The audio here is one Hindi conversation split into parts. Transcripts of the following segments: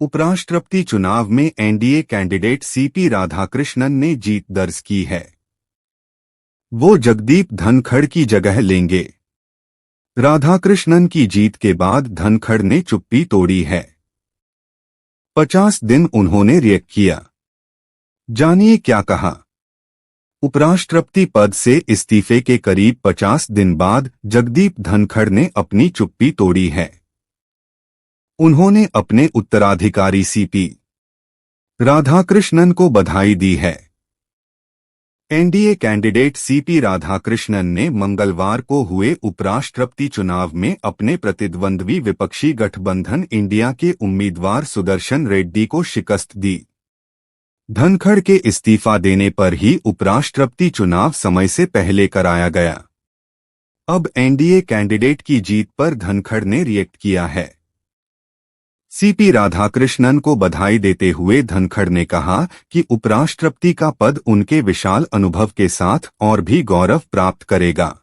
उपराष्ट्रपति चुनाव में एनडीए कैंडिडेट सीपी राधाकृष्णन ने जीत दर्ज की है। वो जगदीप धनखड़ की जगह लेंगे। राधाकृष्णन की जीत के बाद धनखड़ ने चुप्पी तोड़ी है। 50 दिन उन्होंने रिएक्ट किया। जानिए क्या कहा। उपराष्ट्रपति पद से इस्तीफे के करीब 50 दिन बाद जगदीप धनखड़ ने अपनी चुप्पी तोड़ी है। उन्होंने अपने उत्तराधिकारी सीपी राधाकृष्णन को बधाई दी है। एनडीए कैंडिडेट सीपी राधाकृष्णन ने मंगलवार को हुए उपराष्ट्रपति चुनाव में अपने प्रतिद्वंद्वी विपक्षी गठबंधन इंडिया के उम्मीदवार सुदर्शन रेड्डी को शिकस्त दी। धनखड़ के इस्तीफा देने पर ही उपराष्ट्रपति चुनाव समय से पहले कराया गया। अब एनडीए कैंडिडेट की जीत पर धनखड़ ने रिएक्ट किया है। सीपी राधाकृष्णन को बधाई देते हुए धनखड़ ने कहा कि उपराष्ट्रपति का पद उनके विशाल अनुभव के साथ और भी गौरव प्राप्त करेगा।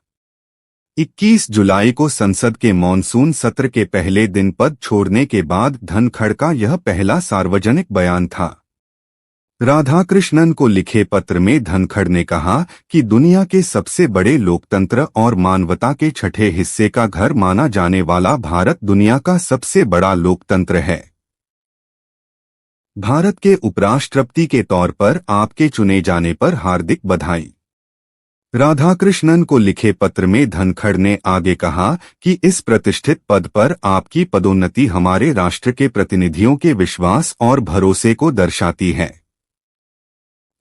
21 जुलाई को संसद के मॉनसून सत्र के पहले दिन पद छोड़ने के बाद धनखड़ का यह पहला सार्वजनिक बयान था। राधाकृष्णन को लिखे पत्र में धनखड़ ने कहा कि दुनिया के सबसे बड़े लोकतंत्र और मानवता के छठे हिस्से का घर माना जाने वाला भारत दुनिया का सबसे बड़ा लोकतंत्र है। भारत के उपराष्ट्रपति के तौर पर आपके चुने जाने पर हार्दिक बधाई। राधाकृष्णन को लिखे पत्र में धनखड़ ने आगे कहा कि इस प्रतिष्ठित पद पर आपकी पदोन्नति हमारे राष्ट्र के प्रतिनिधियों के विश्वास और भरोसे को दर्शाती है।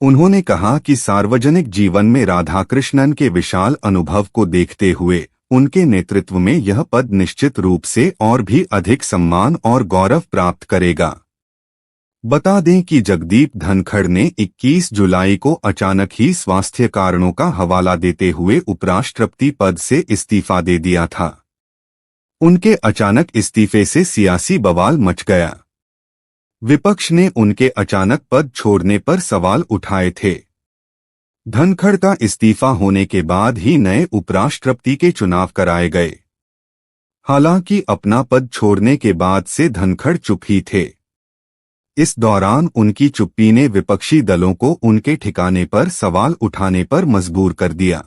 उन्होंने कहा कि सार्वजनिक जीवन में राधाकृष्णन के विशाल अनुभव को देखते हुए उनके नेतृत्व में यह पद निश्चित रूप से और भी अधिक सम्मान और गौरव प्राप्त करेगा। बता दें कि जगदीप धनखड़ ने 21 जुलाई को अचानक ही स्वास्थ्य कारणों का हवाला देते हुए उपराष्ट्रपति पद से इस्तीफा दे दिया था। उनके अचानक इस्तीफे से सियासी बवाल मच गया। विपक्ष ने उनके अचानक पद छोड़ने पर सवाल उठाए थे। धनखड़ का इस्तीफा होने के बाद ही नए उपराष्ट्रपति के चुनाव कराए गए। हालांकि अपना पद छोड़ने के बाद से धनखड़ चुप ही थे। इस दौरान उनकी चुप्पी ने विपक्षी दलों को उनके ठिकाने पर सवाल उठाने पर मजबूर कर दिया।